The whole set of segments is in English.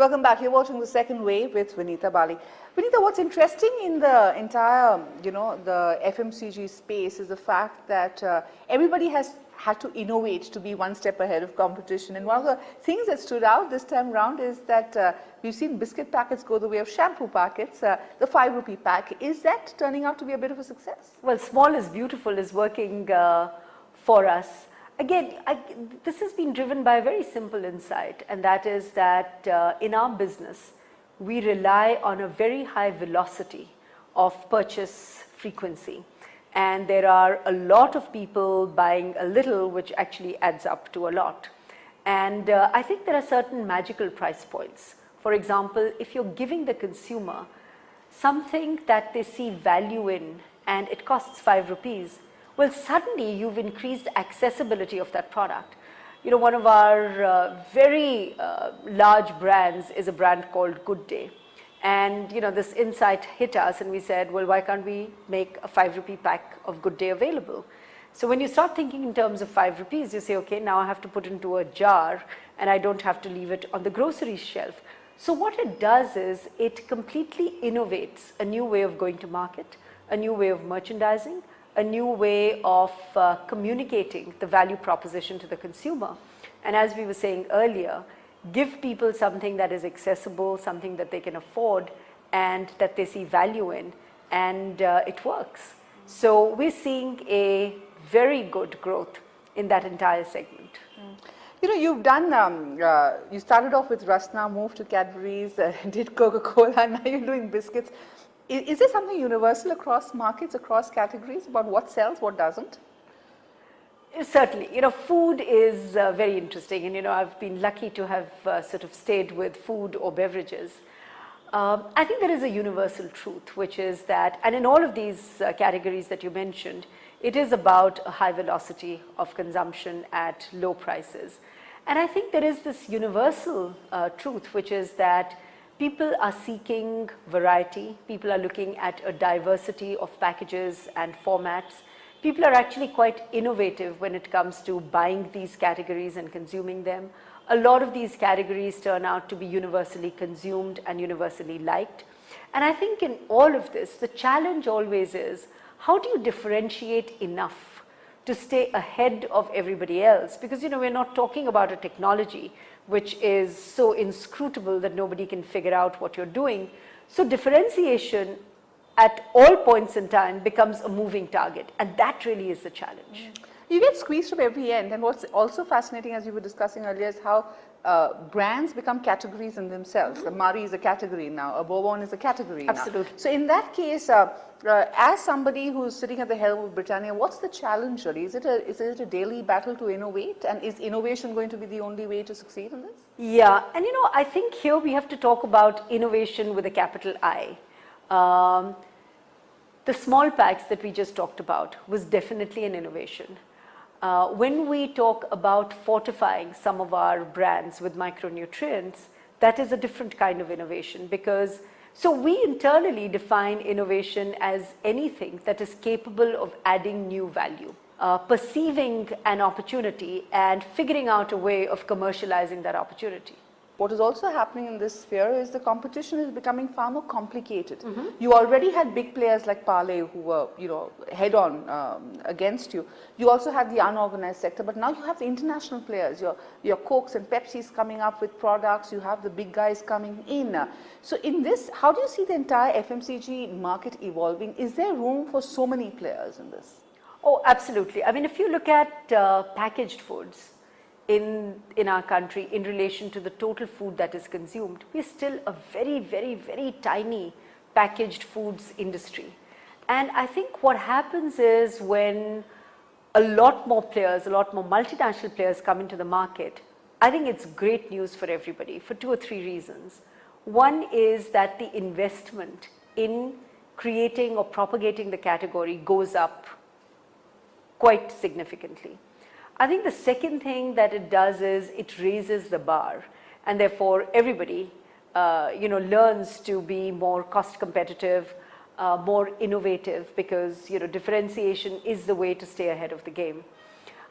Welcome back. You're watching The Second Wave with Vinita Bali. Vinita, what's interesting in the entire, the FMCG space is the fact that everybody has had to innovate to be one step ahead of competition. And one of the things that stood out this time around is that we've seen biscuit packets go the way of shampoo packets, the 5 rupee pack. Is that turning out to be a bit of a success? Well, small is beautiful is working for us. Again, this has been driven by a very simple insight, and that is that in our business, we rely on a very high velocity of purchase frequency. And there are a lot of people buying a little, which actually adds up to a lot. And I think there are certain magical price points. For example, if you're giving the consumer something that they see value in and it costs 5 rupees, well, suddenly you've increased accessibility of that product. You know, one of our very large brands is a brand called Good Day. And, this insight hit us and we said, well, why can't we make a 5 rupee pack of Good Day available? So when you start thinking in terms of 5 rupees, you say, okay, now I have to put into a jar and I don't have to leave it on the grocery shelf. So what it does is it completely innovates a new way of going to market, a new way of merchandising, a new way of communicating the value proposition to the consumer. And as we were saying earlier, give people something that is accessible, something that they can afford and that they see value in, and it works. So we're seeing a very good growth in that entire segment. You've done, you started off with Rasna, moved to Cadbury's, did Coca-Cola, and now you're doing biscuits. Is there something universal across markets, across categories about what sells, what doesn't? Certainly. Food is very interesting, and I've been lucky to have sort of stayed with food or beverages. I think there is a universal truth, which is that, and in all of these categories that you mentioned, it is about a high velocity of consumption at low prices. And I think there is this universal truth, which is that people are seeking variety, people are looking at a diversity of packages and formats. People are actually quite innovative when it comes to buying these categories and consuming them. A lot of these categories turn out to be universally consumed and universally liked. And I think in all of this, the challenge always is, how do you differentiate enough to stay ahead of everybody else? Because, we're not talking about a technology which is so inscrutable that nobody can figure out what you're doing. So differentiation at all points in time becomes a moving target, and that really is the challenge. You get squeezed from every end, and what's also fascinating, as you were discussing earlier, is how brands become categories in themselves. The Mari is a category now, a Bourbon is a category now. Absolutely. So in that case, as somebody who's sitting at the helm of Britannia, what's the challenge really? Is it a daily battle to innovate, and is innovation going to be the only way to succeed in this? Yeah, and I think here we have to talk about innovation with a capital I. The small packs that we just talked about was definitely an innovation. When we talk about fortifying some of our brands with micronutrients, that is a different kind of innovation, because so we internally define innovation as anything that is capable of adding new value, perceiving an opportunity and figuring out a way of commercializing that opportunity. What is also happening in this sphere is the competition is becoming far more complicated. You already had big players like Parle who were, head on against you. You also had the unorganized sector, but now you have the international players. Your Cokes and Pepsis coming up with products. You have the big guys coming in. So in this, how do you see the entire FMCG market evolving? Is there room for so many players in this? Oh, absolutely. I mean, if you look at packaged foods in our country in relation to the total food that is consumed, we're still a very, very, very tiny packaged foods industry. And I think what happens is when a lot more players, a lot more multinational players come into the market, I think it's great news for everybody for 2 or 3 reasons. One is that the investment in creating or propagating the category goes up quite significantly. I think the second thing that it does is it raises the bar, and therefore everybody learns to be more cost competitive, more innovative, because differentiation is the way to stay ahead of the game.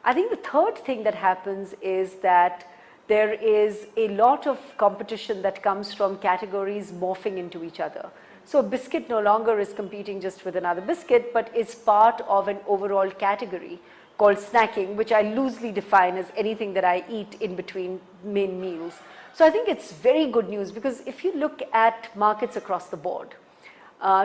I think the third thing that happens is that there is a lot of competition that comes from categories morphing into each other. So a biscuit no longer is competing just with another biscuit, but is part of an overall category called snacking, which I loosely define as anything that I eat in between main meals. So I think it's very good news, because if you look at markets across the board,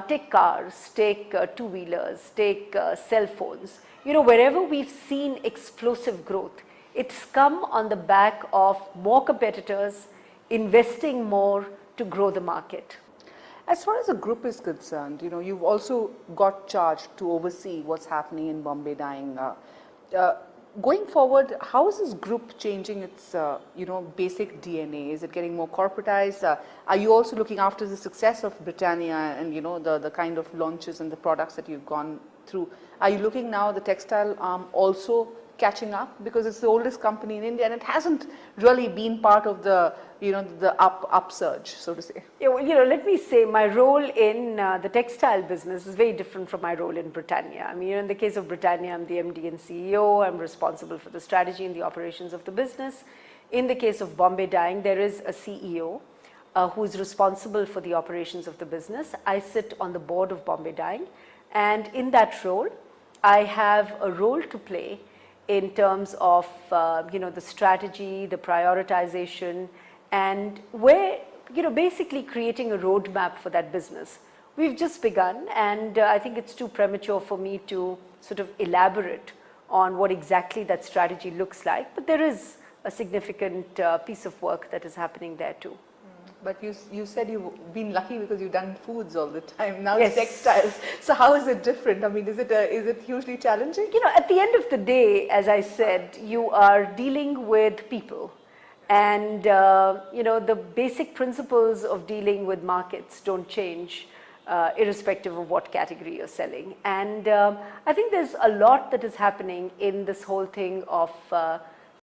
take cars, take two-wheelers, take cell phones, wherever we've seen explosive growth, it's come on the back of more competitors investing more to grow the market. As far as the group is concerned, you've also got charged to oversee what's happening in Bombay Dyeing. Going forward, how is this group changing its, basic DNA? Is it getting more corporatized? Are you also looking after the success of Britannia and, the kind of launches and the products that you've gone through? Are you looking now the textile arm also catching up, because it's the oldest company in India and it hasn't really been part of the the upsurge, so to say? Yeah, well, let me say my role in the textile business is very different from my role in Britannia. I mean, in the case of Britannia, I'm the MD and CEO. I'm responsible for the strategy and the operations of the business. In the case of Bombay Dyeing, there is a CEO who is responsible for the operations of the business. I sit on the board of Bombay Dyeing, and in that role, I have a role to play in terms of the strategy, the prioritization, and where basically creating a roadmap for that business. We've just begun, and I think it's too premature for me to sort of elaborate on what exactly that strategy looks like, but there is a significant piece of work that is happening there too. But you said you've been lucky because you've done foods all the time. Now Yes. it's textiles. So how is it different? I mean, is it hugely challenging? At the end of the day, as I said, you are dealing with people. And, the basic principles of dealing with markets don't change irrespective of what category you're selling. And I think there's a lot that is happening in this whole thing of